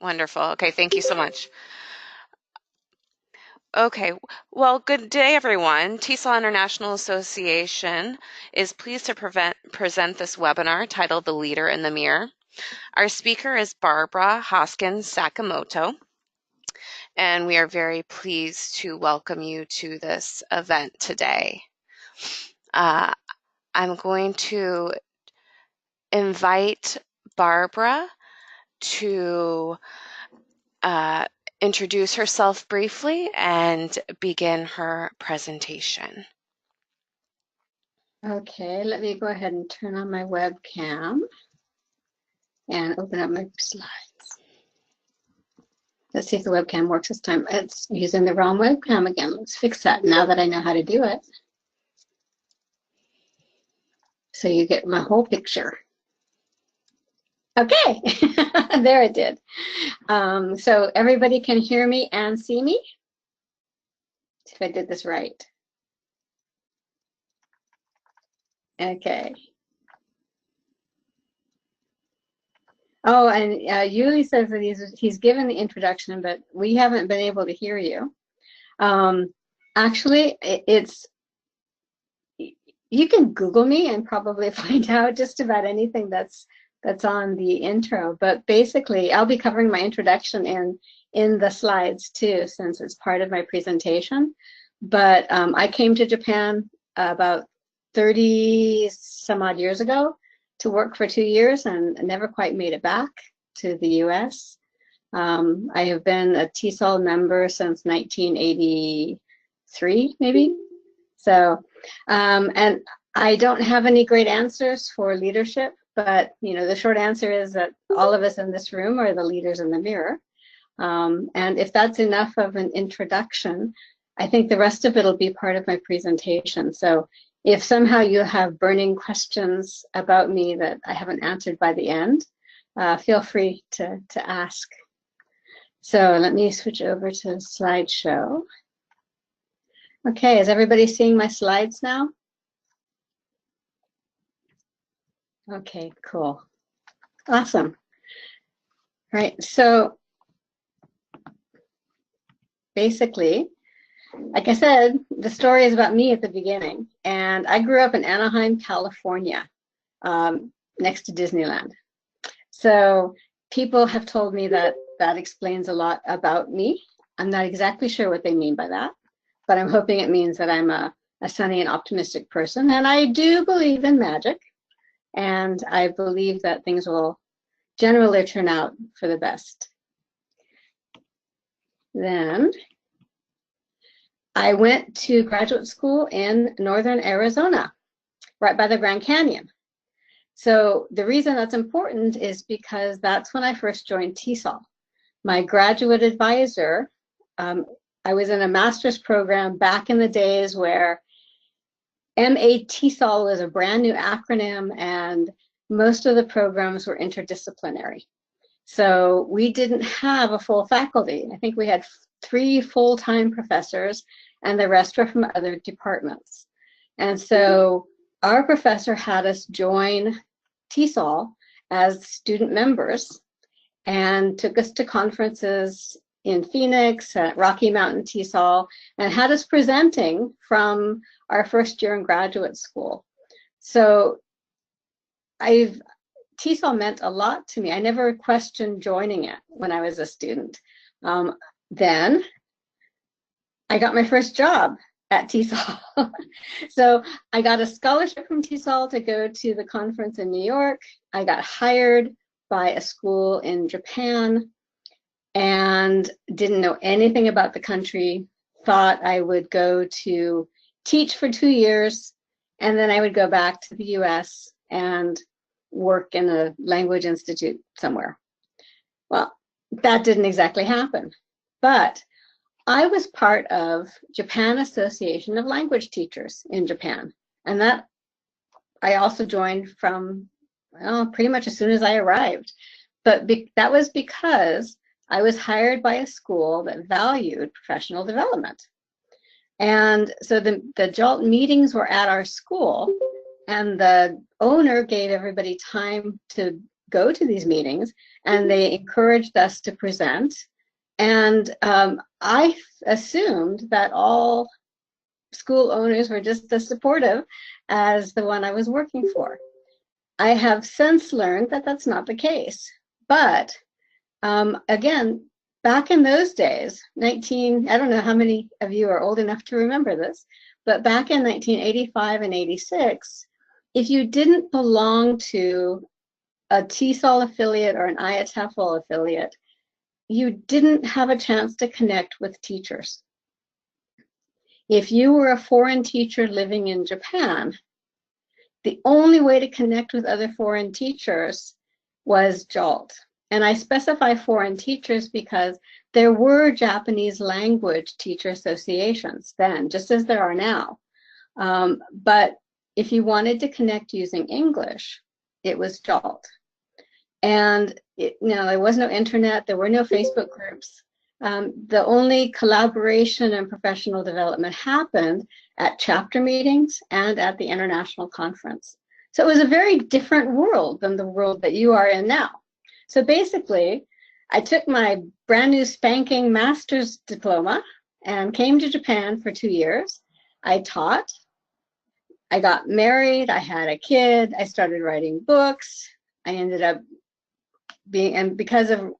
Wonderful. Okay, thank you so much. Okay, well, good day, everyone. TESOL International Association is pleased to present this webinar titled The Leader in the Mirror. Our speaker is Barbara Hoskins Sakamoto, and we are very pleased to welcome you to this event today. I'm going to invite Barbara to introduce herself briefly and begin her presentation. Okay, let me go ahead and turn on my webcam and open up my slides. Let's see if the webcam works this time. It's using the wrong webcam again. Let's fix that now that I know how to do it. So you get my whole picture. Okay, there it did. So everybody can hear me and see me? See if I did this right. Okay. Oh, and Yuli says that he's given the introduction, but we haven't been able to hear you. Actually, you can Google me and probably find out just about anything that's on the intro. But basically, I'll be covering my introduction in the slides too, since it's part of my presentation. But I came to Japan about 30 some odd years ago to work for 2 years and never quite made it back to the US. I have been a TESOL member since 1983, maybe. So, and I don't have any great answers for leadership, but the short answer is that all of us in this room are the leaders in the mirror. And if that's enough of an introduction, I think the rest of it will be part of my presentation. So if somehow you have burning questions about me that I haven't answered by the end, feel free to ask. So let me switch over to slideshow. Okay, is everybody seeing my slides now? Okay, cool. Awesome. All right, so basically, like I said, the story is about me at the beginning. And I grew up in Anaheim, California, next to Disneyland. So people have told me that that explains a lot about me. I'm not exactly sure what they mean by that, but I'm hoping it means that I'm a sunny and optimistic person. And I do believe in magic. And I believe that things will generally turn out for the best. Then I went to graduate school in northern Arizona, right by the Grand Canyon. So the reason that's important is because that's when I first joined TESOL. My graduate advisor, I was in a master's program back in the days where MA-TESOL was a brand new acronym and most of the programs were interdisciplinary. So we didn't have a full faculty. I think we had 3 full-time professors and the rest were from other departments. And so our professor had us join TESOL as student members and took us to conferences in Phoenix, at Rocky Mountain TESOL, and had us presenting from our first year in graduate school. So TESOL meant a lot to me. I never questioned joining it when I was a student. Then I got my first job at TESOL. So I got a scholarship from TESOL to go to the conference in New York. I got hired by a school in Japan and didn't know anything about the country, thought I would go to teach for 2 years, and then I would go back to the US and work in a language institute somewhere. Well, that didn't exactly happen, but I was part of Japan Association of Language Teachers in Japan, and that I also joined from, well, pretty much as soon as I arrived. But that was because I was hired by a school that valued professional development. And so the JALT meetings were at our school, and the owner gave everybody time to go to these meetings, and they encouraged us to present. And I assumed that all school owners were just as supportive as the one I was working for. I have since learned that that's not the case. But again, back in those days, I don't know how many of you are old enough to remember this, but back in 1985 and 86, if you didn't belong to a TESOL affiliate or an IATEFL affiliate, you didn't have a chance to connect with teachers. If you were a foreign teacher living in Japan, the only way to connect with other foreign teachers was JALT. And I specify foreign teachers because there were Japanese language teacher associations then, just as there are now. But if you wanted to connect using English, it was JALT. And there was no internet, there were no Facebook groups. The only collaboration and professional development happened at chapter meetings and at the international conference. So it was a very different world than the world that you are in now. So basically, I took my brand new spanking master's diploma and came to Japan for 2 years. I taught, I got married, I had a kid, I started writing books. I ended up and because of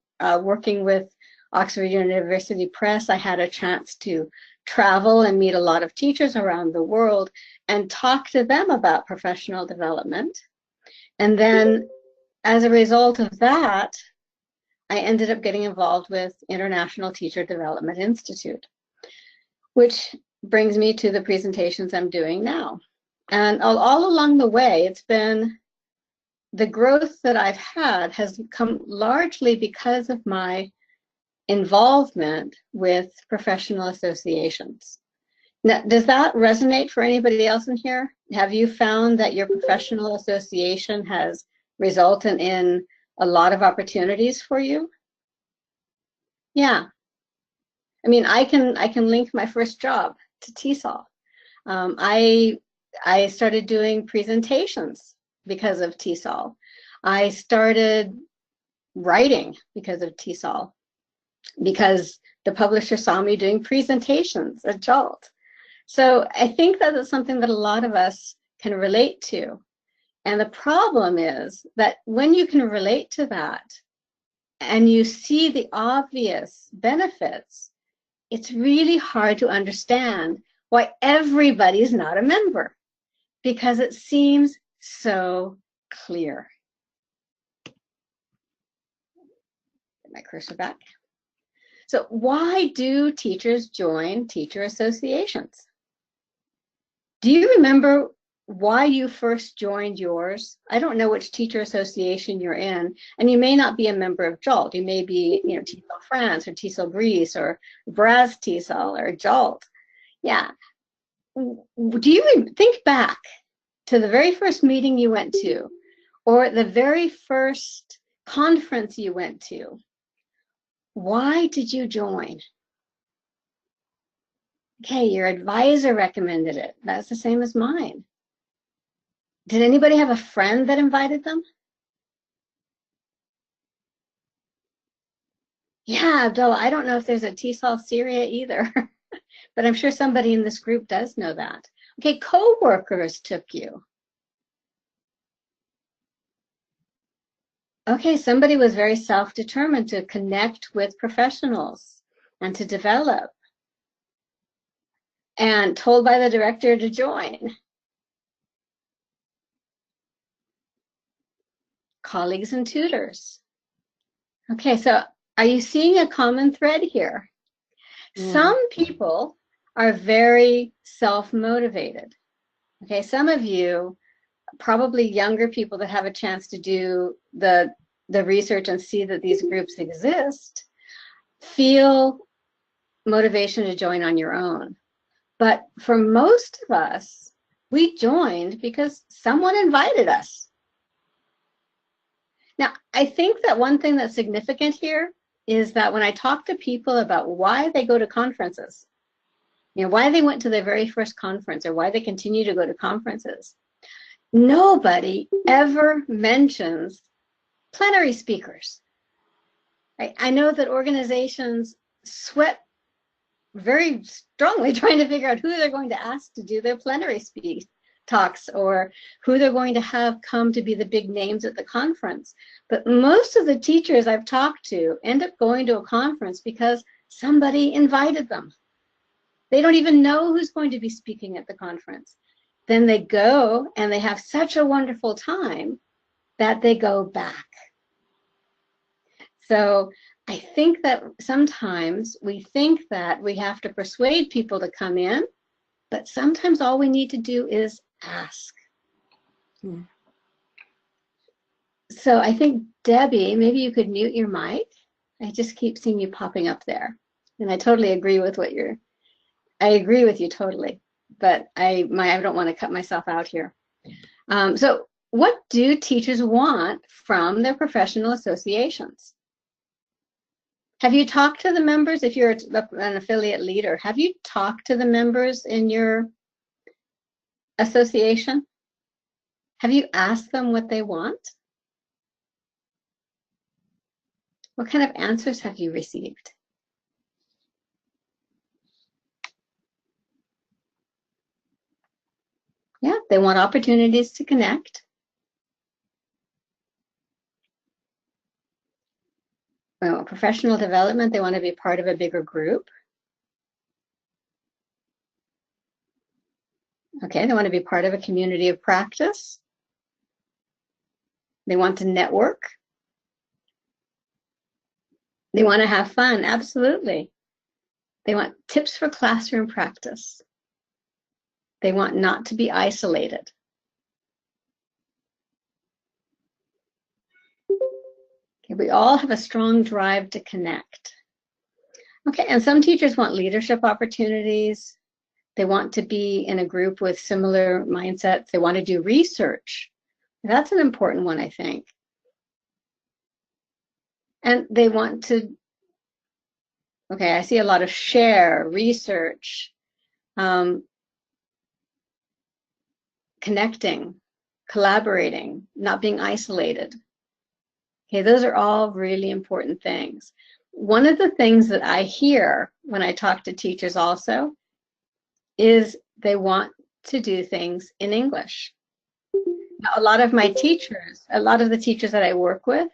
working with Oxford University Press, I had a chance to travel and meet a lot of teachers around the world and talk to them about professional development. And then as a result of that, I ended up getting involved with International Teacher Development Institute, which brings me to the presentations I'm doing now. And all along the way, it's been the growth that I've had has come largely because of my involvement with professional associations. Now, does that resonate for anybody else in here? Have you found that your professional association has resulted in a lot of opportunities for you? Yeah. I mean, I can link my first job to TESOL. I started doing presentations because of TESOL. I started writing because of TESOL, because the publisher saw me doing presentations at JALT. So I think that is something that a lot of us can relate to. And the problem is that when you can relate to that and you see the obvious benefits, it's really hard to understand why everybody's not a member, because it seems so clear. Get my cursor back. So why do teachers join teacher associations? Do you remember why you first joined yours? I don't know which teacher association you're in, and you may not be a member of JALT. You may be, TESOL France or TESOL Greece or Braz TESOL or JALT. Yeah. Do you think back to the very first meeting you went to, or the very first conference you went to? Why did you join? Okay, your advisor recommended it. That's the same as mine. Did anybody have a friend that invited them? Yeah, Abdullah, I don't know if there's a TESOL Syria either, but I'm sure somebody in this group does know that. Okay, co-workers took you. Okay, somebody was very self-determined to connect with professionals and to develop, and told by the director to join. Colleagues and tutors. Okay, so are you seeing a common thread here? Yeah. Some people are very self-motivated. Okay, some of you, probably younger people that have a chance to do the research and see that these groups exist, feel motivation to join on your own. But for most of us, we joined because someone invited us. Now, I think that one thing that's significant here is that when I talk to people about why they go to conferences, why they went to their very first conference or why they continue to go to conferences, nobody ever mentions Plenary speakers. I know that organizations sweat very strongly trying to figure out who they're going to ask to do their plenary speech talks or who they're going to have come to be the big names at the conference. But most of the teachers I've talked to end up going to a conference because somebody invited them. They don't even know who's going to be speaking at the conference. Then they go and they have such a wonderful time that they go back. So I think that sometimes we think that we have to persuade people to come in, but sometimes all we need to do is ask. So I think, Debbie, maybe you could mute your mic. I just keep seeing you popping up there. And I totally agree with I agree with you totally, but I don't want to cut myself out here. So what do teachers want from their professional associations? Have you talked to the members? If you're an affiliate leader, have you talked to the members in your association? Have you asked them what they want? What kind of answers have you received? Yeah, they want opportunities to connect. Well, professional development, they want to be part of a bigger group. Okay, they want to be part of a community of practice. They want to network. They want to have fun, absolutely. They want tips for classroom practice. They want not to be isolated. Okay, we all have a strong drive to connect. Okay, and some teachers want leadership opportunities. They want to be in a group with similar mindsets. They want to do research. That's an important one, I think. And they want to, okay, I see a lot of share, research, connecting, collaborating, not being isolated. Okay, those are all really important things. One of the things that I hear when I talk to teachers also is they want to do things in English. Now, a lot of the teachers that I work with,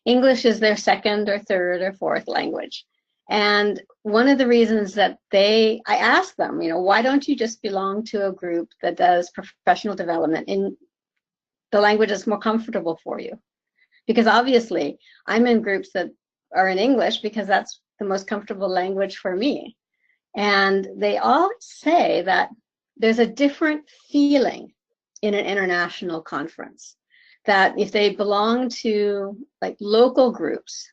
English is their second or third or fourth language. And one of the reasons that I ask them, why don't you just belong to a group that does professional development in the language that's more comfortable for you? Because obviously I'm in groups that are in English because that's the most comfortable language for me. And they all say that there's a different feeling in an international conference, that if they belong to like local groups,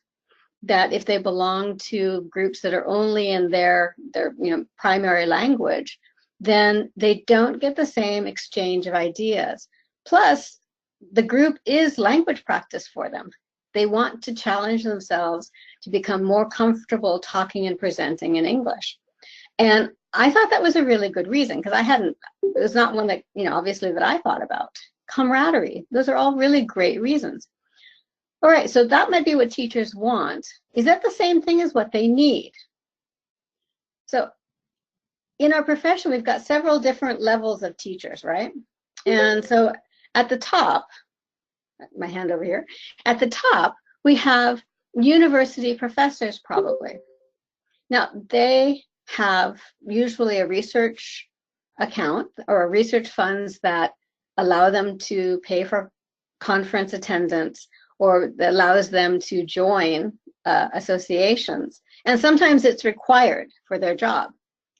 that if they belong to groups that are only in their primary language, then they don't get the same exchange of ideas. Plus, the group is language practice for them. They want to challenge themselves to become more comfortable talking and presenting in English. And I thought that was a really good reason, because it was not one that, obviously that I thought about. Camaraderie, those are all really great reasons. All right, so that might be what teachers want. Is that the same thing as what they need? So in our profession, we've got several different levels of teachers, right? And so at the top, my hand over here, at the top, we have university professors probably. Now, they have usually a research account or research funds that allow them to pay for conference attendance or that allows them to join associations. And sometimes it's required for their job.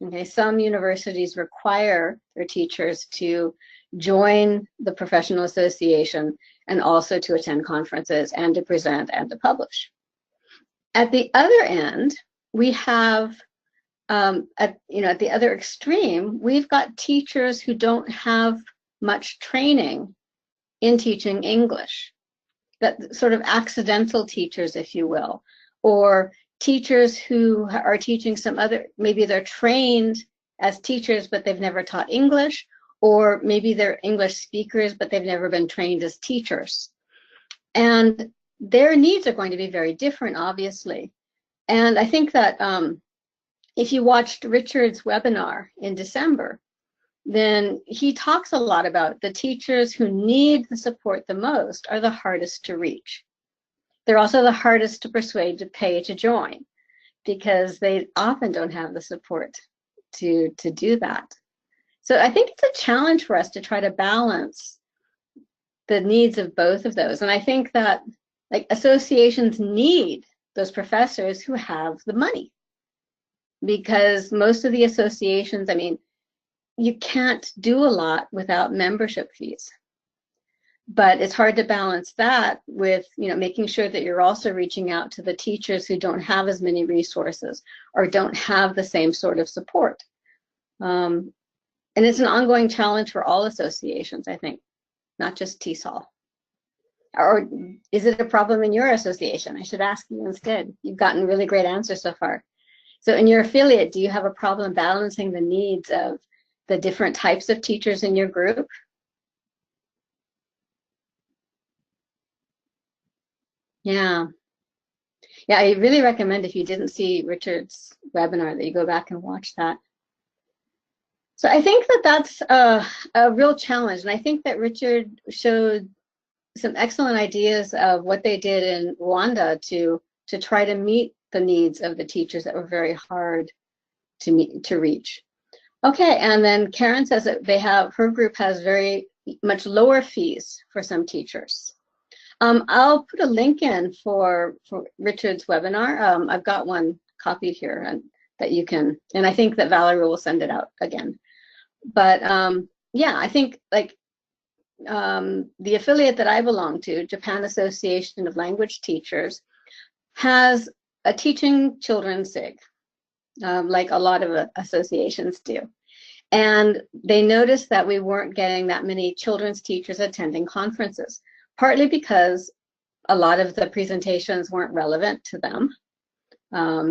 Okay, some universities require their teachers to join the professional association and also to attend conferences and to present and to publish. At the other end, we have, at the other extreme, we've got teachers who don't have much training in teaching English, that sort of accidental teachers, if you will, or teachers who are teaching maybe they're trained as teachers, but they've never taught English, or maybe they're English speakers, but they've never been trained as teachers. And their needs are going to be very different, obviously. And I think that if you watched Richard's webinar in December, then he talks a lot about the teachers who need the support the most are the hardest to reach. They're also the hardest to persuade to pay to join because they often don't have the support to do that. So I think it's a challenge for us to try to balance the needs of both of those. And I think that like associations need those professors who have the money, because most of the associations, I mean, you can't do a lot without membership fees. But it's hard to balance that with, you know, making sure that you're also reaching out to the teachers who don't have as many resources or don't have the same sort of support. And it's an ongoing challenge for all associations, I think, not just TESOL. Or is it a problem in your association? I should ask you instead. You've gotten really great answers so far. So in your affiliate, do you have a problem balancing the needs of the different types of teachers in your group? Yeah. Yeah, I really recommend if you didn't see Richard's webinar that you go back and watch that. So I think that that's a real challenge. And I think that Richard showed some excellent ideas of what they did in Rwanda to try to meet the needs of the teachers that were very hard to reach. Okay, and then Karen says that her group has very much lower fees for some teachers. I'll put a link in for Richard's webinar. I've got one copied here and that you can, and I think that Valerie will send it out again. But yeah, I think like the affiliate that I belong to, Japan Association of Language Teachers, has a teaching children's SIG, like a lot of associations do. And they noticed that we weren't getting that many children's teachers attending conferences, partly because a lot of the presentations weren't relevant to them.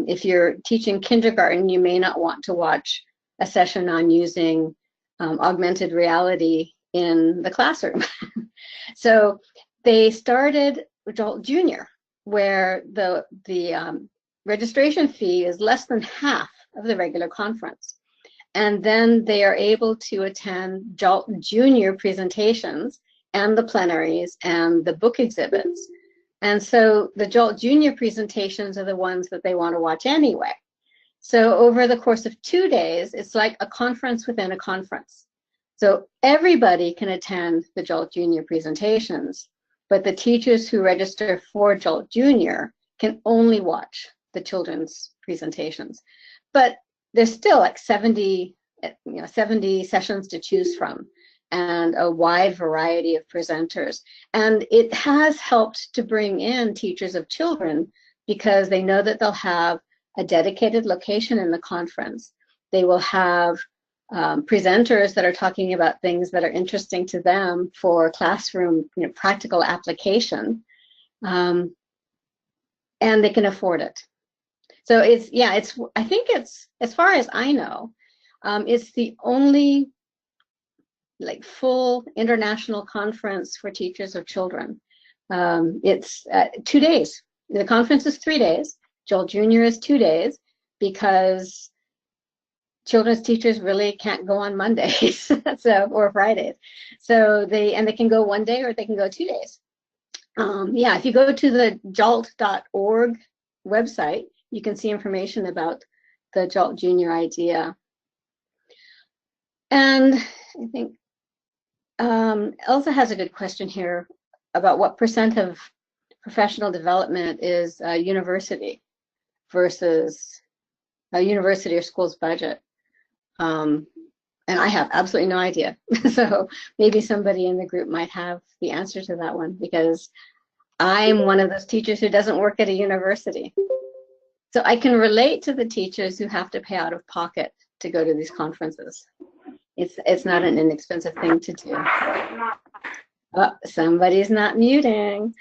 If you're teaching kindergarten, you may not want to watch a session on using augmented reality in the classroom. So they started Adult Junior, where the registration fee is less than half of the regular conference. And then they are able to attend Adult Junior presentations and the plenaries and the book exhibits. And so the Adult Junior presentations are the ones that they want to watch anyway. So over the course of 2 days, it's like a conference within a conference. So everybody can attend the Adult Junior presentations, but the teachers who register for Adult Junior can only watch the children's presentations. But there's still like 70 sessions to choose from and a wide variety of presenters. And it has helped to bring in teachers of children because they know that they'll have a dedicated location in the conference. They will have presenters that are talking about things that are interesting to them for classroom, practical application, and they can afford it. So I think it's, as far as I know, it's the only like full international conference for teachers of children. It's 2 days. The conference is 3 days. Adult Junior is 2 days because children's teachers really can't go on Mondays or Fridays. So they can go 1 day or they can go 2 days. If you go to the jalt.org website, you can see information about the Jalt Junior idea. And I think Elsa has a good question here about what % of professional development is university versus a university or school's budget. And I have absolutely no idea. So maybe somebody in the group might have the answer to that one, because I'm one of those teachers who doesn't work at a university. So I can relate to the teachers who have to pay out of pocket to go to these conferences. It's not an inexpensive thing to do. Oh, somebody's not muting.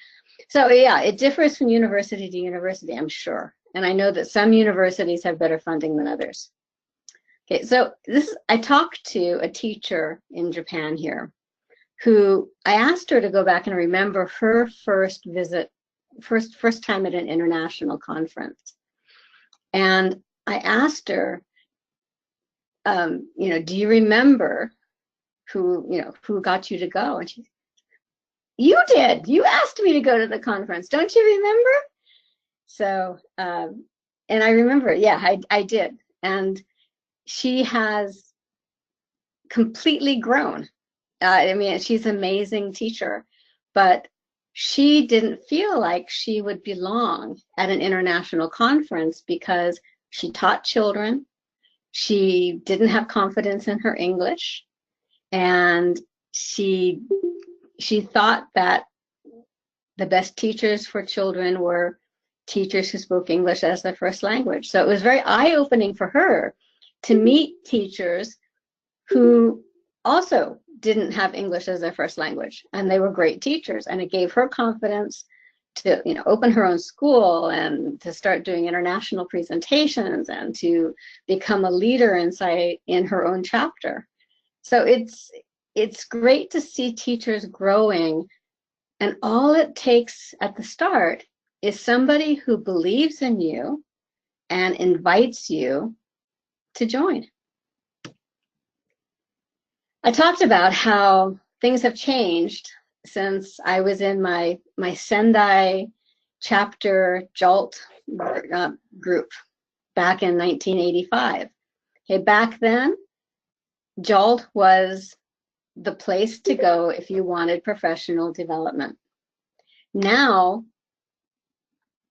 So yeah, it differs from university to university, I'm sure. And I know that some universities have better funding than others. Okay, so I talked to a teacher in Japan here who I asked her to go back and remember her first visit first time at an international conference. And I asked her, do you remember who got you to go? And she said, you did. You asked me to go to the conference. Don't you remember? So, and I remember, yeah, I did. And she has completely grown. I mean, she's an amazing teacher, but she didn't feel like she would belong at an international conference because she taught children. She didn't have confidence in her English, and she thought that the best teachers for children were teachers who spoke English as their first language. So it was very eye-opening for her to meet teachers who also didn't have English as their first language, and they were great teachers, and it gave her confidence to open her own school and to start doing international presentations and to become a leader in her own chapter. So it's great to see teachers growing, and all it takes at the start is somebody who believes in you and invites you to join. I talked about how things have changed since I was in my Sendai chapter JALT group back in 1985. Okay, back then, JALT was the place to go if you wanted professional development. Now,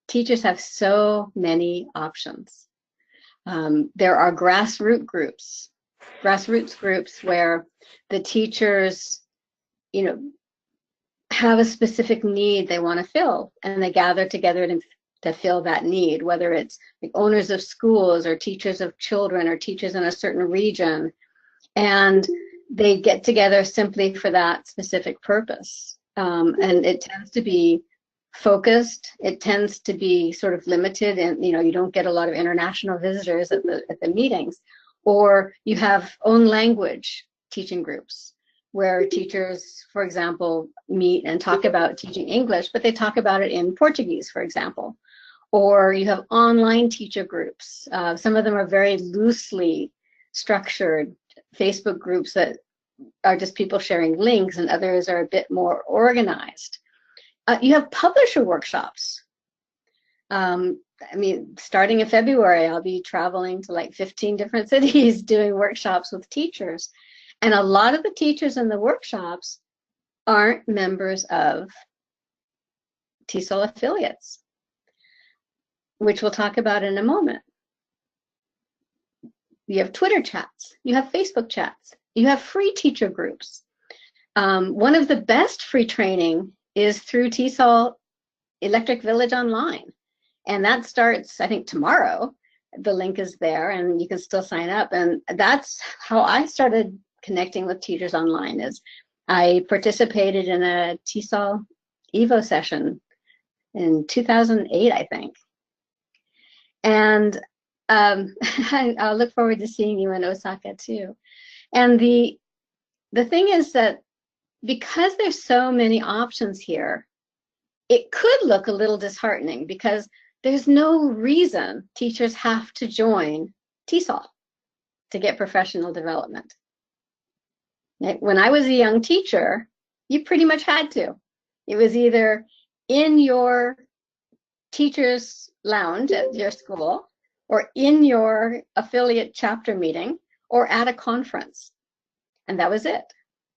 teachers have so many options. There are grassroots groups where the teachers, have a specific need they want to fill, and they gather together to fill that need, whether it's like owners of schools or teachers of children or teachers in a certain region, and they get together simply for that specific purpose. And it tends to be focused. It tends to be sort of limited, and you don't get a lot of international visitors at the meetings. Or you have own language teaching groups where teachers, for example, meet and talk about teaching English, but they talk about it in Portuguese, for example. Or you have online teacher groups. Some of them are very loosely structured Facebook groups that are just people sharing links, and others are a bit more organized. You have publisher workshops. Starting in February, I'll be traveling to like 15 different cities doing workshops with teachers. And a lot of the teachers in the workshops aren't members of TESOL affiliates, which we'll talk about in a moment. You have Twitter chats, you have Facebook chats, you have free teacher groups. One of the best free training is through TESOL Electric Village Online. And that starts, I think, tomorrow. The link is there and you can still sign up. And that's how I started connecting with teachers online. Is I participated in a TESOL Evo session in 2008, I think. And I'll look forward to seeing you in Osaka too. And the thing is that because there's so many options here, it could look a little disheartening because there's no reason teachers have to join TESOL to get professional development. When I was a young teacher, you pretty much had to. It was either in your teacher's lounge at your school, or in your affiliate chapter meeting, or at a conference. And that was it.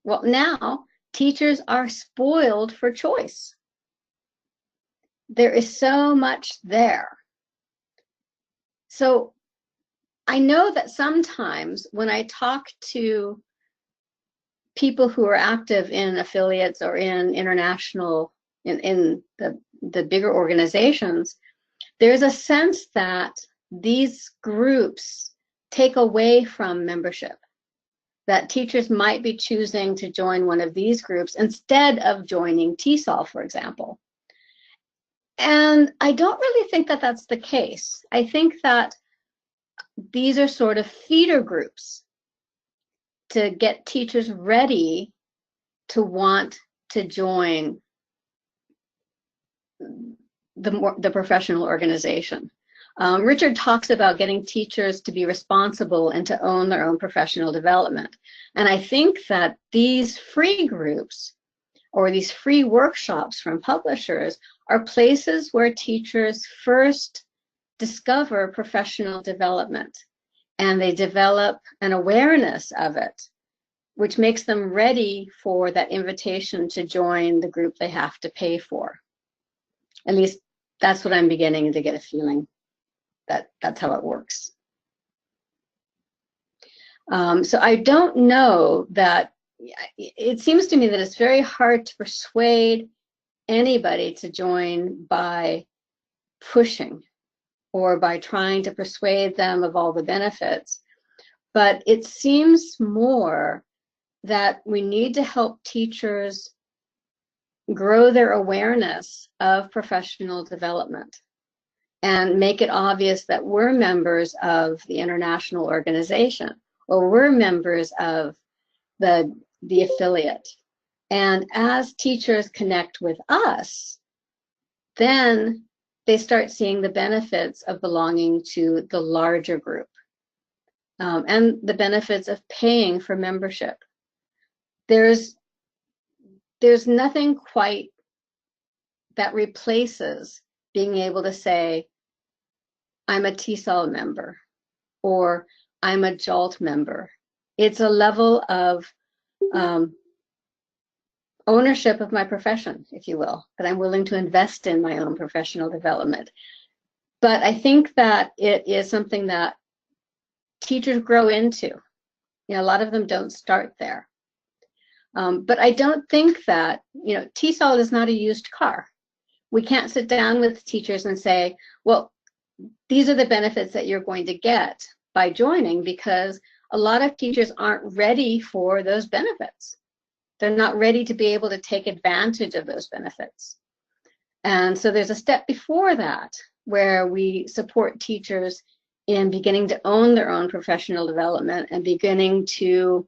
Well, now teachers are spoiled for choice. There is so much there. So I know that sometimes when I talk to people who are active in affiliates or in international, in the bigger organizations, there's a sense that these groups take away from membership, that teachers might be choosing to join one of these groups instead of joining TESOL, for example. And I don't really think that that's the case. I think that these are sort of feeder groups to get teachers ready to want to join the professional organization. Richard talks about getting teachers to be responsible and to own their own professional development. And I think that these free groups or these free workshops from publishers are places where teachers first discover professional development and they develop an awareness of it, which makes them ready for that invitation to join the group they have to pay for. At least that's what I'm beginning to get a feeling that that's how it works. So I don't know that, it seems to me that it's very hard to persuade anybody to join by pushing or by trying to persuade them of all the benefits. But it seems more that we need to help teachers grow their awareness of professional development and make it obvious that we're members of the international organization or we're members of the affiliate. And as teachers connect with us, then they start seeing the benefits of belonging to the larger group and the benefits of paying for membership. There's nothing quite that replaces being able to say, I'm a TESOL member or I'm a JOLT member. It's a level of ownership of my profession, if you will, that I'm willing to invest in my own professional development. But I think that it is something that teachers grow into. You know, a lot of them don't start there. But I don't think that, you know, TESOL is not a used car. We can't sit down with teachers and say, well, these are the benefits that you're going to get by joining, because a lot of teachers aren't ready for those benefits. They're not ready to be able to take advantage of those benefits. And so there's a step before that where we support teachers in beginning to own their own professional development and beginning to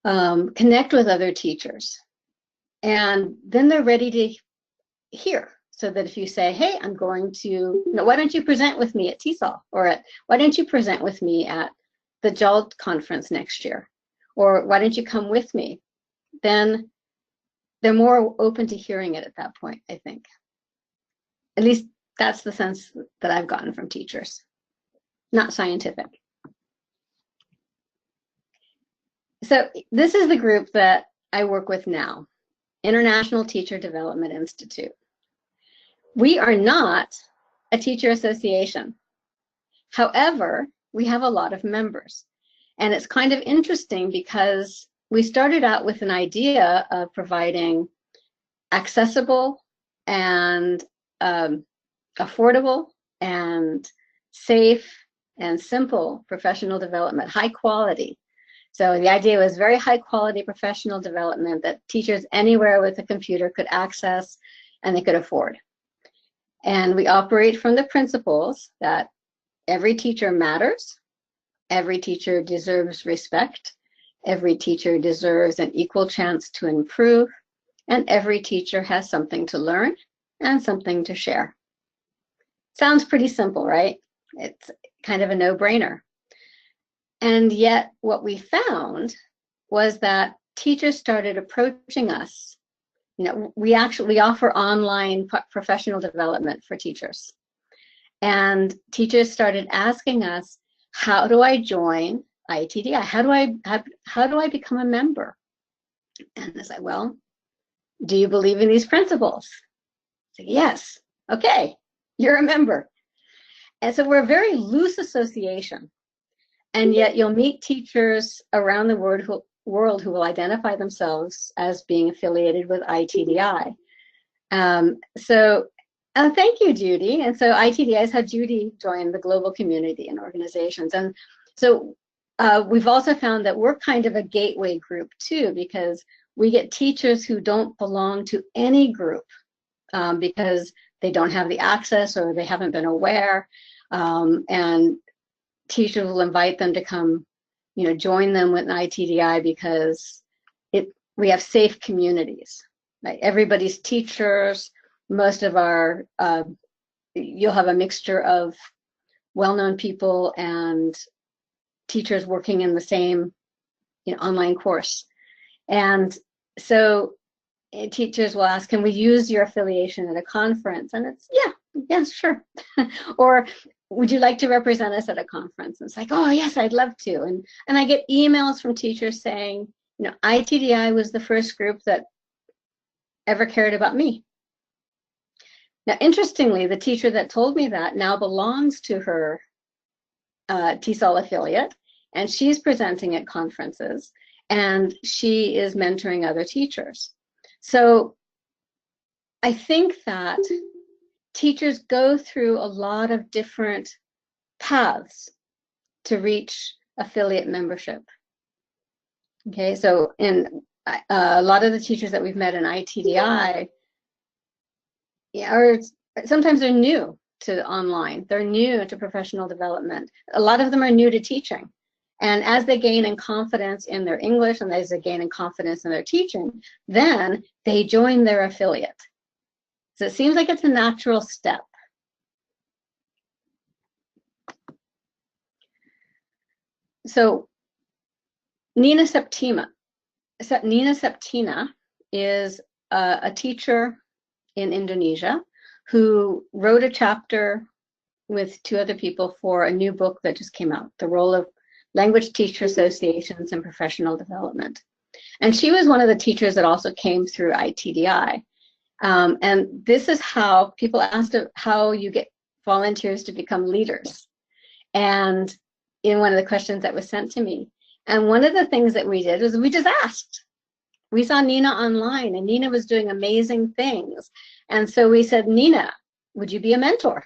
connect with other teachers. And then they're ready to hear. So that if you say, hey, I'm going to, you know, why don't you present with me at TESOL? Or why don't you present with me at the JOLT conference next year? Or why don't you come with me? Then they're more open to hearing it at that point, I think. At least that's the sense that I've gotten from teachers. Not scientific. So this is the group that I work with now, International Teacher Development Institute. We are not a teacher association. However, we have a lot of members. And it's kind of interesting because we started out with an idea of providing accessible and affordable and safe and simple professional development, high quality. So the idea was very high quality professional development that teachers anywhere with a computer could access and they could afford. And we operate from the principles that every teacher matters, every teacher deserves respect, every teacher deserves an equal chance to improve, and every teacher has something to learn and something to share. Sounds pretty simple, right? It's kind of a no-brainer. And yet what we found was that teachers started approaching us. You know, we offer online professional development for teachers. And teachers started asking us, how do I join ITDI? How do I become a member? And I said, well, do you believe in these principles? I said, yes. Okay, you're a member. And so we're a very loose association. And yet you'll meet teachers around the world who will identify themselves as being affiliated with ITDI. Thank you, Judy. And so ITDI has had Judy join the global community and organizations. And so we've also found that we're kind of a gateway group too, because we get teachers who don't belong to any group because they don't have the access or they haven't been aware. And teachers will invite them to come, you know, join them with an ITDI because we have safe communities. Right? Everybody's teachers. most of our, you'll have a mixture of well-known people and teachers working in the same online course. And so teachers will ask, can we use your affiliation at a conference? And it's, yeah, sure. Or would you like to represent us at a conference? And it's like, oh, yes, I'd love to. And I get emails from teachers saying, ITDI was the first group that ever cared about me. Now, interestingly, the teacher that told me that now belongs to her TESOL affiliate, and she's presenting at conferences, and she is mentoring other teachers. So I think that teachers go through a lot of different paths to reach affiliate membership. Okay, so in a lot of the teachers that we've met in ITDI are sometimes they're new to online, they're new to professional development. A lot of them are new to teaching. And as they gain in confidence in their English and as they gain in confidence in their teaching, then they join their affiliate. So it seems like it's a natural step. So Nina Septima is a teacher in Indonesia who wrote a chapter with two other people for a new book that just came out, The Role of Language Teacher Associations in Professional Development. And she was one of the teachers that also came through ITDI. And this is how people asked how you get volunteers to become leaders. And in one of the questions that was sent to me. And one of the things that we did was we just asked. We saw Nina online and Nina was doing amazing things. And so we said, Nina, would you be a mentor?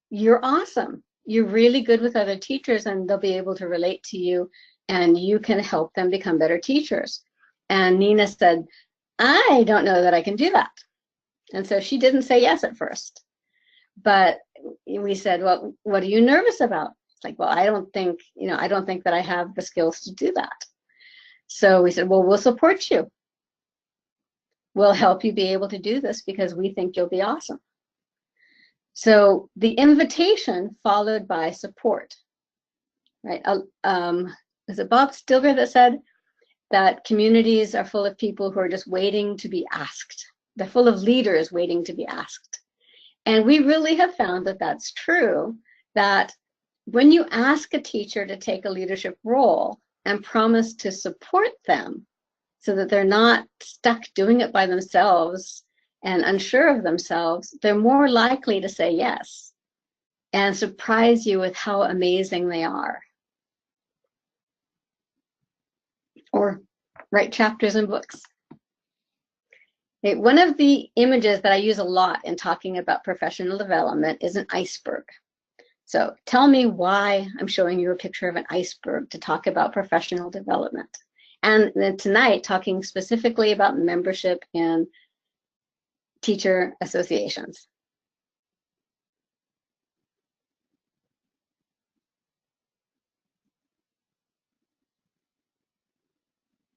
You're awesome. You're really good with other teachers and they'll be able to relate to you and you can help them become better teachers. And Nina said, I don't know that I can do that. And so she didn't say yes at first. But we said, well, what are you nervous about? It's like, well, I don't think that I have the skills to do that. So we said, well, we'll support you. We'll help you be able to do this because we think you'll be awesome. So the invitation followed by support, right? Was it Bob Stilger that said that communities are full of people who are just waiting to be asked? They're full of leaders waiting to be asked. And we really have found that that's true, that when you ask a teacher to take a leadership role and promise to support them so that they're not stuck doing it by themselves and unsure of themselves, they're more likely to say yes and surprise you with how amazing they are. Or write chapters in books. Okay, one of the images that I use a lot in talking about professional development is an iceberg. So tell me why I'm showing you a picture of an iceberg to talk about professional development. And then tonight, talking specifically about membership in teacher associations.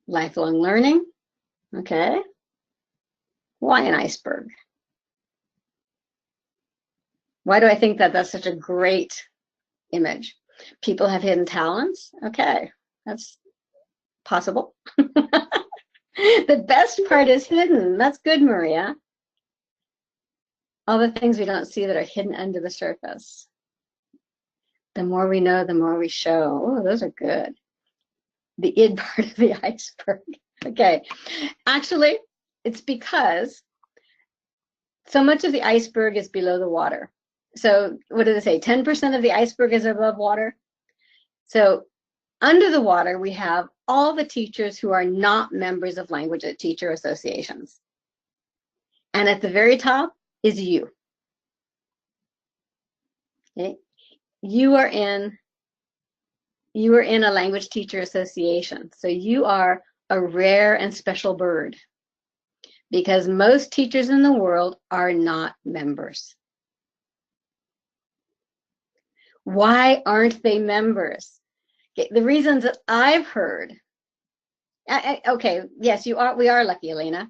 Lifelong learning, okay. Why an iceberg? Why do I think that that's such a great image? People have hidden talents, okay, that's possible. The best part is hidden, that's good, Maria. All the things we don't see that are hidden under the surface. The more we know, the more we show. Oh, those are good. The id part of the iceberg. Okay, actually, it's because so much of the iceberg is below the water. So what do they say? 10% of the iceberg is above water. So under the water, we have all the teachers who are not members of language teacher associations. And at the very top is you. Okay? You are in a language teacher association. So you are a rare and special bird because most teachers in the world are not members. Why aren't they members? Okay, the reasons that I've heard, okay, yes, we are lucky, Elena,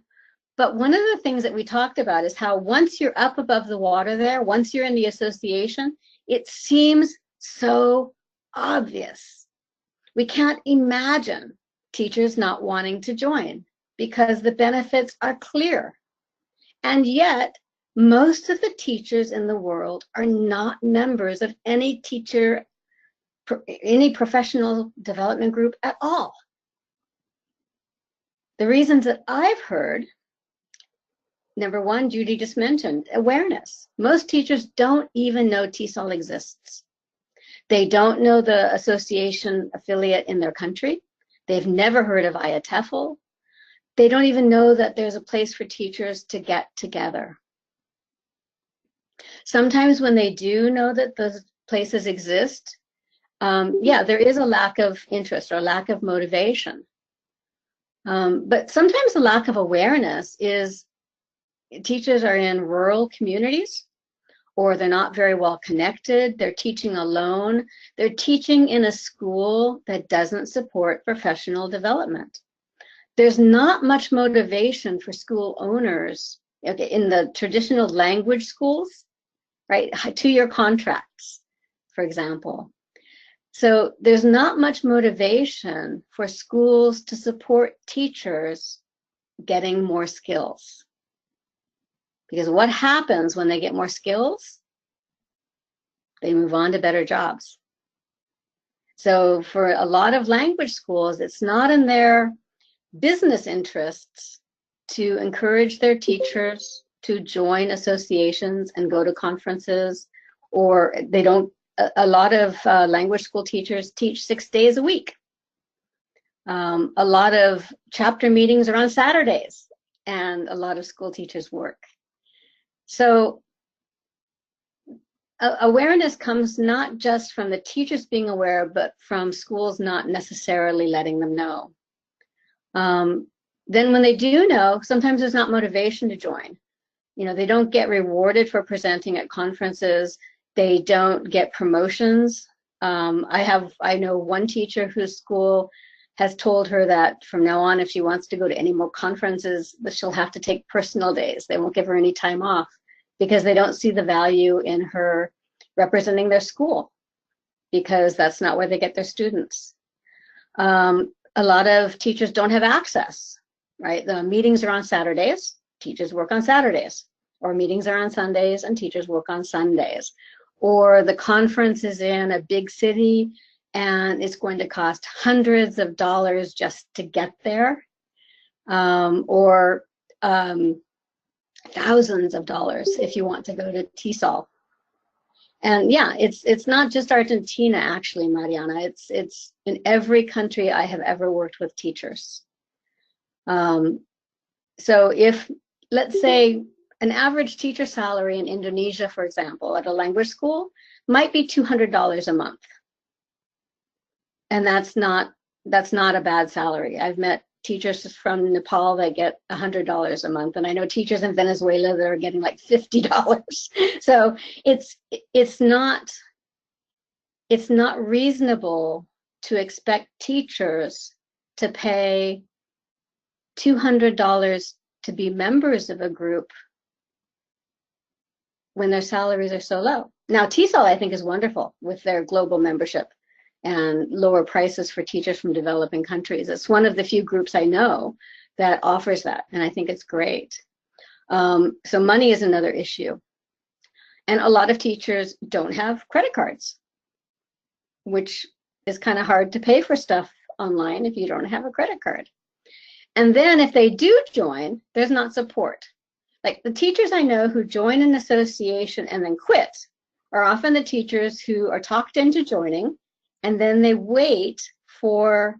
But one of the things that we talked about is how once you're up above the water there, once you're in the association, it seems so obvious. We can't imagine teachers not wanting to join because the benefits are clear. And yet, most of the teachers in the world are not members of any professional development group at all. The reasons that I've heard, number one, Judy just mentioned, awareness. Most teachers don't even know TESOL exists. They don't know the association affiliate in their country. They've never heard of IATEFL. They don't even know that there's a place for teachers to get together. Sometimes when they do know that those places exist, yeah, there is a lack of interest or lack of motivation. But sometimes the lack of awareness is teachers are in rural communities, or they're not very well connected. They're teaching alone. They're teaching in a school that doesn't support professional development. There's not much motivation for school owners in the traditional language schools, right? 2-year contracts, for example. So there's not much motivation for schools to support teachers getting more skills. Because what happens when they get more skills? They move on to better jobs. So for a lot of language schools, it's not in their business interests to encourage their teachers to join associations and go to conferences, or they don't. A lot of language school teachers teach 6 days a week. A lot of chapter meetings are on Saturdays, and a lot of school teachers work. So awareness comes not just from the teachers being aware, but from schools not necessarily letting them know. Then when they do know, sometimes there's not motivation to join. You know, they don't get rewarded for presenting at conferences. They don't get promotions. I know one teacher whose school has told her that from now on, if she wants to go to any more conferences, that she'll have to take personal days. They won't give her any time off because they don't see the value in her representing their school, because that's not where they get their students. A lot of teachers don't have access, right? The meetings are on Saturdays, teachers work on Saturdays, or meetings are on Sundays and teachers work on Sundays. Or the conference is in a big city and it's going to cost hundreds of dollars just to get there, or thousands of dollars if you want to go to TESOL. And yeah, it's not just Argentina, actually, Mariana. It's in every country I have ever worked with teachers. So if, let's say, an average teacher salary in Indonesia, for example, at a language school might be $200 a month. And that's not a bad salary. I've met teachers from Nepal that get $100 a month, and I know teachers in Venezuela that are getting like $50. So it's not reasonable to expect teachers to pay $200 to be members of a group when their salaries are so low. Now, TESOL, I think, is wonderful with their global membership and lower prices for teachers from developing countries. It's one of the few groups I know that offers that, and I think it's great. So money is another issue. And a lot of teachers don't have credit cards, which is kind of hard to pay for stuff online if you don't have a credit card. And then if they do join, there's not support. Like the teachers I know who join an association and then quit are often the teachers who are talked into joining, and then they wait for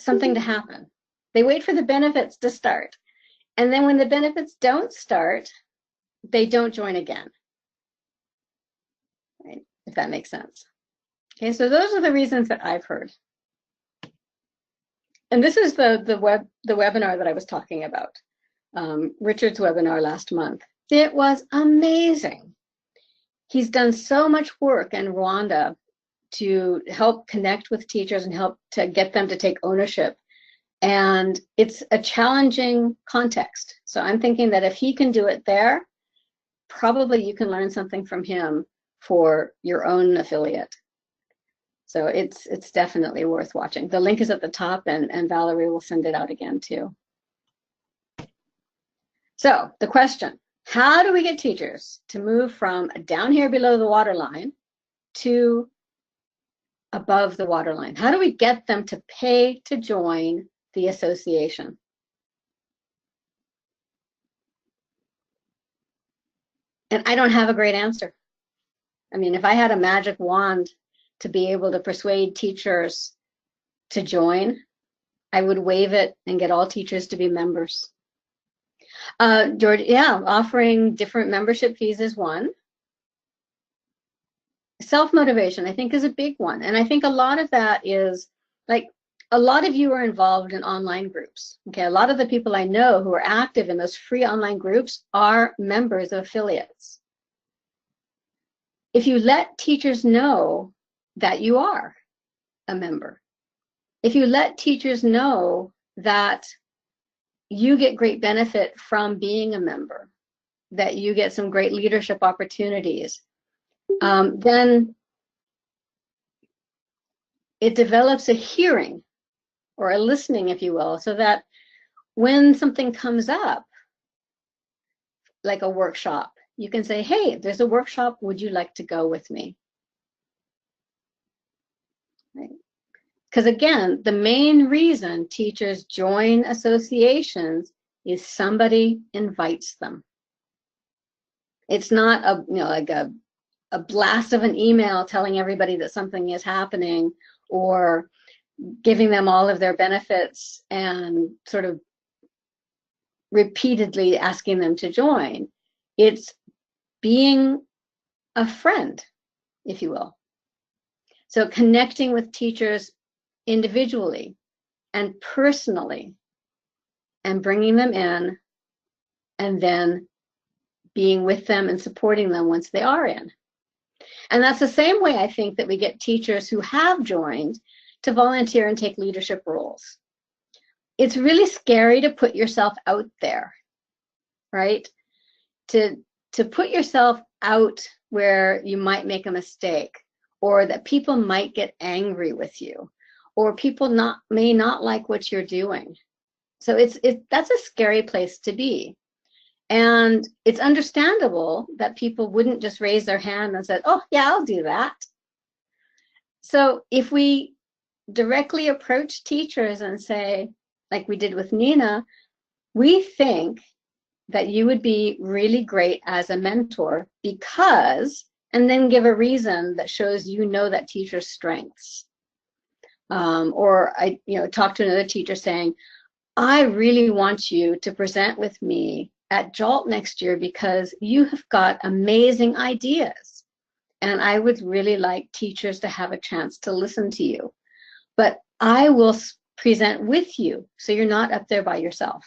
something to happen. They wait for the benefits to start. And then when the benefits don't start, they don't join again. Right? If that makes sense. Okay, so those are the reasons that I've heard. And this is the webinar that I was talking about. Richard's webinar last month. It was amazing. He's done so much work in Rwanda to help connect with teachers and help to get them to take ownership And it's a challenging context. So I'm thinking that if he can do it there, probably you can learn something from him for your own affiliate. So it's definitely worth watching. The link is at the top, and Valerie will send it out again too. So the question, how do we get teachers to move from down here below the waterline to above the waterline? How do we get them to pay to join the association? And I don't have a great answer. I mean, if I had a magic wand to be able to persuade teachers to join, I would wave it and get all teachers to be members. George, yeah, offering different membership fees is one. Self-motivation, I think, is a big one. And I think a lot of that is, like, a lot of you are involved in online groups. Okay, a lot of the people I know who are active in those free online groups are members of affiliates. If you let teachers know that you are a member, if you let teachers know that you get great benefit from being a member, that you get some great leadership opportunities, then it develops a hearing or a listening, if you will, so that when something comes up, like a workshop, you can say, hey, there's a workshop, would you like to go with me? Right? Because again, the main reason teachers join associations is somebody invites them. It's not like a blast of an email telling everybody that something is happening, or giving them all of their benefits and sort of repeatedly asking them to join. It's being a friend, if you will. So connecting with teachers individually and personally, and bringing them in, and then being with them and supporting them once they are in. And that's the same way I think that we get teachers who have joined to volunteer and take leadership roles. It's really scary to put yourself out there, right? To put yourself out where you might make a mistake, or that people might get angry with you, or people may not like what you're doing. So that's a scary place to be. And it's understandable that people wouldn't just raise their hand and say, oh, yeah, I'll do that. So if we directly approach teachers and say, like we did with Nina, we think that you would be really great as a mentor because, and then give a reason that shows you know that teacher's strengths. Or I talked to another teacher saying, I really want you to present with me at JOLT next year because you have got amazing ideas. And I would really like teachers to have a chance to listen to you. But I will present with you, so you're not up there by yourself.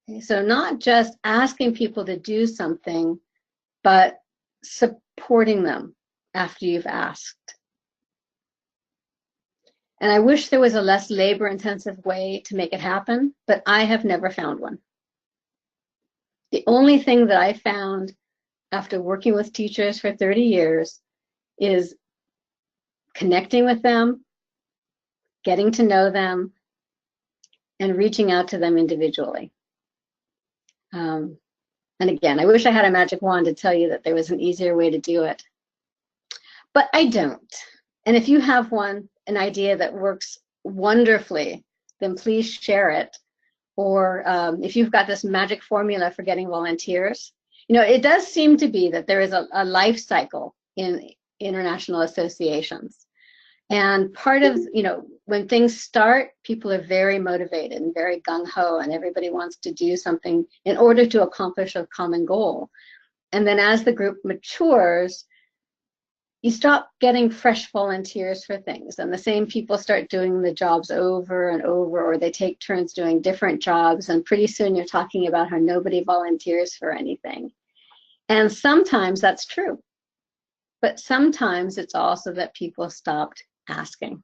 Okay, so not just asking people to do something, but supporting them after you've asked. And I wish there was a less labor-intensive way to make it happen, but I have never found one. The only thing that I found after working with teachers for 30 years is connecting with them, getting to know them, and reaching out to them individually. And again, I wish I had a magic wand to tell you that there was an easier way to do it, but I don't. And if you have one, an idea that works wonderfully, then please share it. Or if you've got this magic formula for getting volunteers, it does seem to be that there is a life cycle in international associations. And part of, when things start, people are very motivated and very gung-ho, and everybody wants to do something in order to accomplish a common goal. And then as the group matures, you stop getting fresh volunteers for things, and the same people start doing the jobs over and over, or they take turns doing different jobs, and pretty soon you're talking about how nobody volunteers for anything. And sometimes that's true, but sometimes it's also that people stopped asking.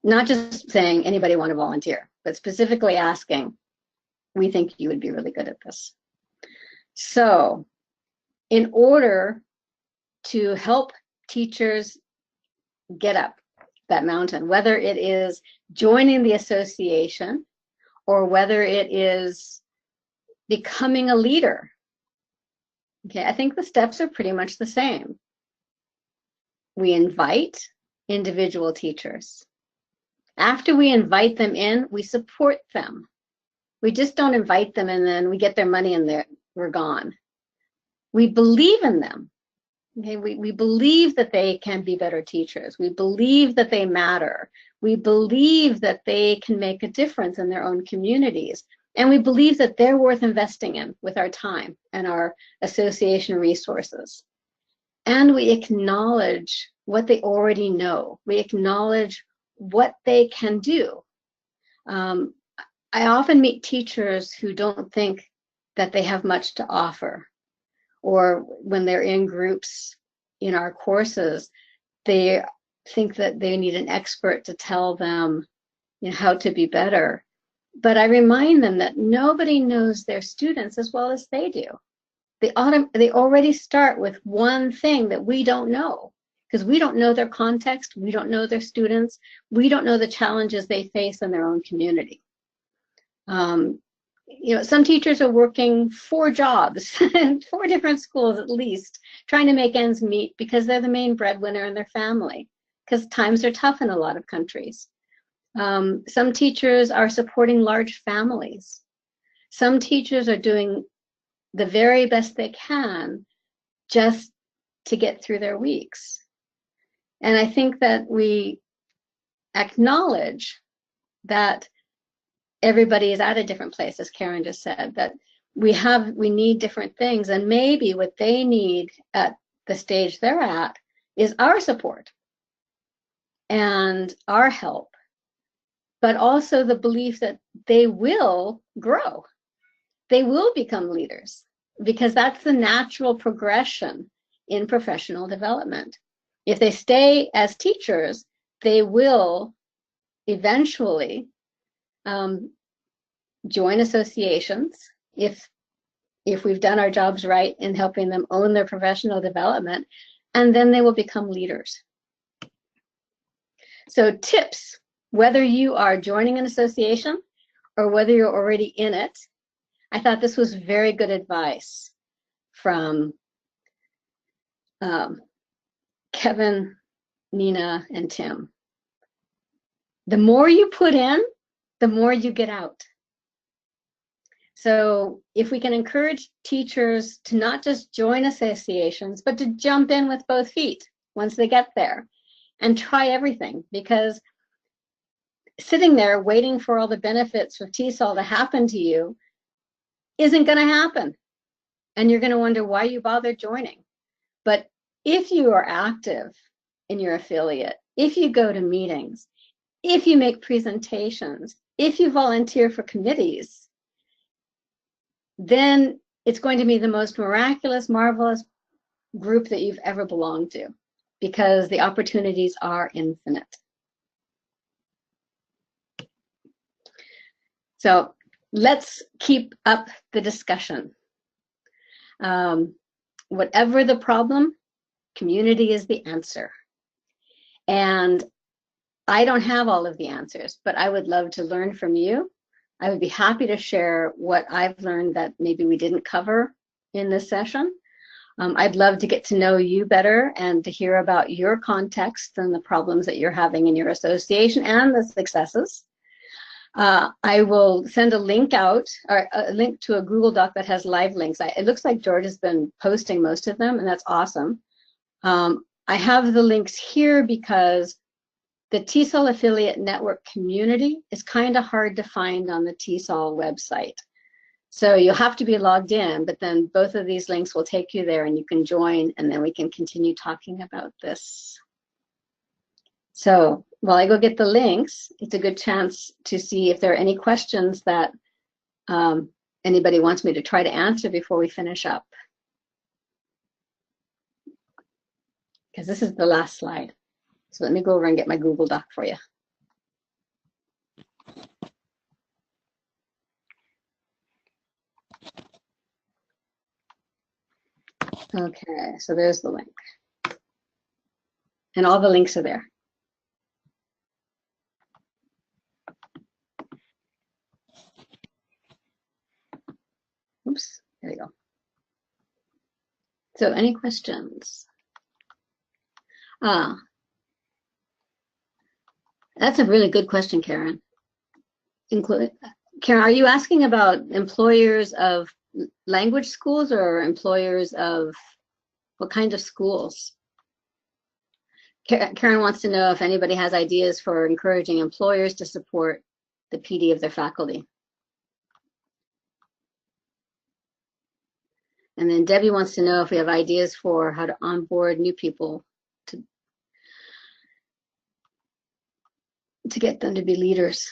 Not just saying anybody want to volunteer, but specifically asking, we think you would be really good at this. So in order to help teachers get up that mountain, whether it is joining the association or whether it is becoming a leader, okay, I think the steps are pretty much the same. We invite individual teachers. After we invite them in, we support them. We just don't invite them and then we get their money and we're gone. We believe in them. Okay, we believe that they can be better teachers. We believe that they matter. We believe that they can make a difference in their own communities. And we believe that they're worth investing in with our time and our association resources. And we acknowledge what they already know. We acknowledge what they can do. I often meet teachers who don't think that they have much to offer, or when they're in groups in our courses, they think that they need an expert to tell them, you know, how to be better. But I remind them that nobody knows their students as well as they do. They already start with one thing that we don't know, because we don't know their context, we don't know their students, we don't know the challenges they face in their own community. You know, some teachers are working 4 jobs, 4 different schools at least, trying to make ends meet because they're the main breadwinner in their family, because times are tough in a lot of countries. Some teachers are supporting large families. Some teachers are doing the very best they can just to get through their weeks. And I think that we acknowledge that everybody is at a different place, as Karen just said, that we need different things, and maybe what they need at the stage they're at is our support and our help, but also the belief that they will grow. They will become leaders, because that's the natural progression in professional development. If they stay as teachers, they will eventually join associations if we've done our jobs right in helping them own their professional development, and then they will become leaders. So tips, whether you are joining an association or whether you're already in it, I thought this was very good advice from Kevin, Nina, and Tim. The more you put in, the more you get out. So if we can encourage teachers to not just join associations, but to jump in with both feet once they get there and try everything, because sitting there waiting for all the benefits of TESOL to happen to you isn't going to happen. And you're going to wonder why you bothered joining. But if you are active in your affiliate, if you go to meetings, if you make presentations, if you volunteer for committees, then it's going to be the most miraculous, marvelous group that you've ever belonged to, because the opportunities are infinite. So let's keep up the discussion. Whatever the problem, community is the answer. And I don't have all of the answers, but I would love to learn from you. I would be happy to share what I've learned that maybe we didn't cover in this session. I'd love to get to know you better and to hear about your context and the problems that you're having in your association and the successes. I will send a link out, or a link to a Google Doc that has live links. It looks like George has been posting most of them, and that's awesome. I have the links here because the TESOL affiliate network community is kind of hard to find on the TESOL website. So you'll have to be logged in, but then both of these links will take you there and you can join, and then we can continue talking about this. So while I go get the links, it's a good chance to see if there are any questions that anybody wants me to try to answer before we finish up. Because this is the last slide. So let me go over and get my Google Doc for you. Okay, so there's the link. And all the links are there. Oops, there we go. So any questions? That's a really good question, Karen. Karen, are you asking about employers of language schools or employers of what kind of schools? Karen wants to know if anybody has ideas for encouraging employers to support the PD of their faculty. And then Debbie wants to know if we have ideas for how to onboard new people to get them to be leaders.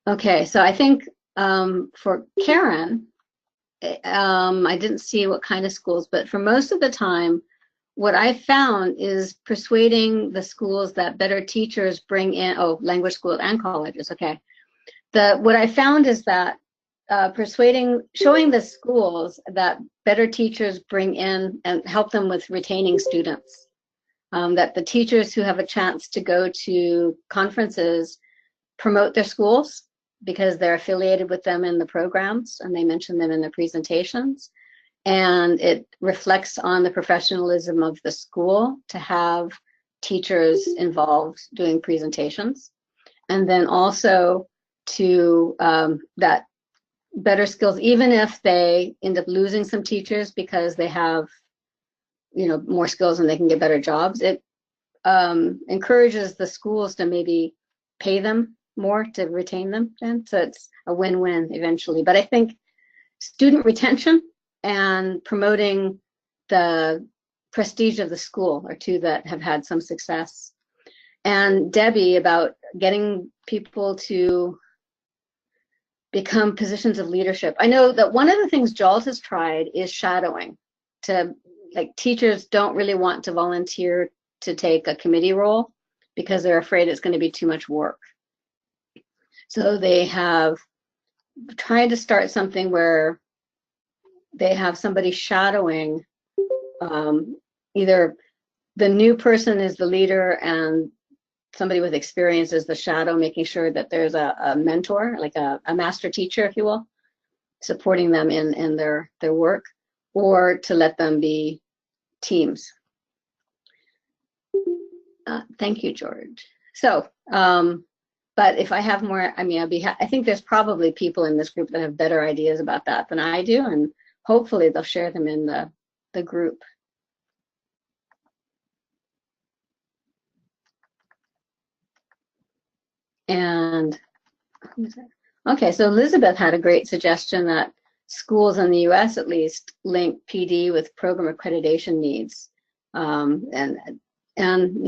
Okay, so I think for Karen, I didn't see what kind of schools, but for most of the time, what I found is persuading the schools that better teachers bring in, language schools and colleges, okay. What I found is that showing the schools that better teachers bring in and help them with retaining students. That the teachers who have a chance to go to conferences promote their schools because they're affiliated with them in the programs and they mention them in their presentations. And it reflects on the professionalism of the school to have teachers involved doing presentations. And then also to that better skills, even if they end up losing some teachers because they have, more skills and they can get better jobs, it encourages the schools to maybe pay them more to retain them. And so it's a win-win eventually. But I think student retention and promoting the prestige of the school are two that have had some success. And Debbie, about getting people to become positions of leadership. I know that one of the things JALT has tried is shadowing. Teachers don't really want to volunteer to take a committee role because they're afraid it's going to be too much work. So they have tried to start something where they have somebody shadowing, either the new person is the leader and somebody with experience is the shadow, making sure that there's a mentor, like a master teacher, if you will, supporting them in their work, or to let them be teams. Thank you, George. So, but if I have more, I think there's probably people in this group that have better ideas about that than I do, and hopefully they'll share them in the group. And okay, so Elizabeth had a great suggestion that schools in the US at least link PD with program accreditation needs and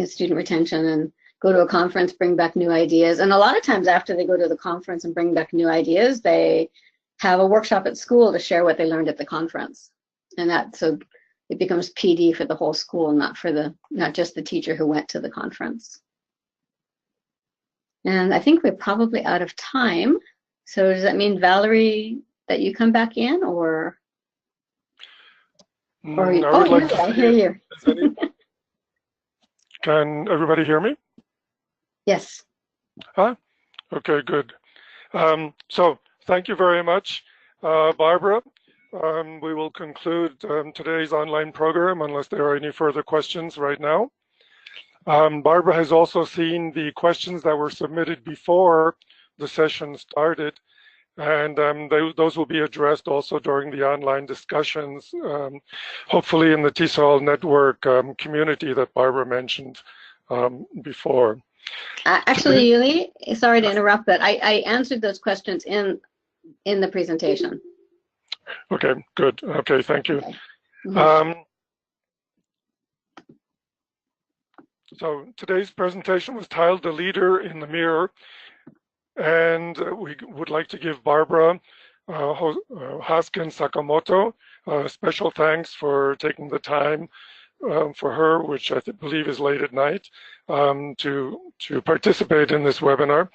student retention, and go to a conference, bring back new ideas. And a lot of times after they go to the conference and bring back new ideas, they have a workshop at school to share what they learned at the conference. And so it becomes PD for the whole school, not just the teacher who went to the conference. And I think we're probably out of time. So does that mean, Valerie, that you come back in, or I hear you. Can everybody hear me? Yes. Okay, good. So thank you very much, Barbara. We will conclude today's online program unless there are any further questions right now. Barbara has also seen the questions that were submitted before the session started, and those will be addressed also during the online discussions, hopefully in the TESOL network community that Barbara mentioned before. Actually, Yuli, sorry to interrupt, but I answered those questions in the presentation. Okay, good. Okay, thank you. Okay. Mm-hmm. So today's presentation was titled "The Leader in the Mirror," and we would like to give Barbara Hoskins Sakamoto special thanks for taking the time for her, which I believe is late at night, to participate in this webinar.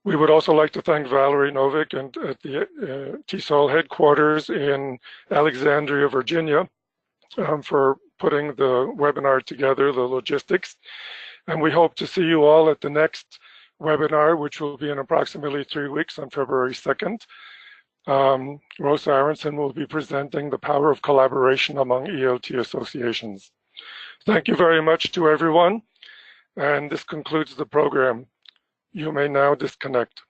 We would also like to thank Valerie Novick at the TESOL headquarters in Alexandria, Virginia, for putting the webinar together, the logistics. And we hope to see you all at the next webinar, which will be in approximately 3 weeks on February 2nd. Rosa Aronson will be presenting the power of collaboration among ELT associations. Thank you very much to everyone. And this concludes the program. You may now disconnect.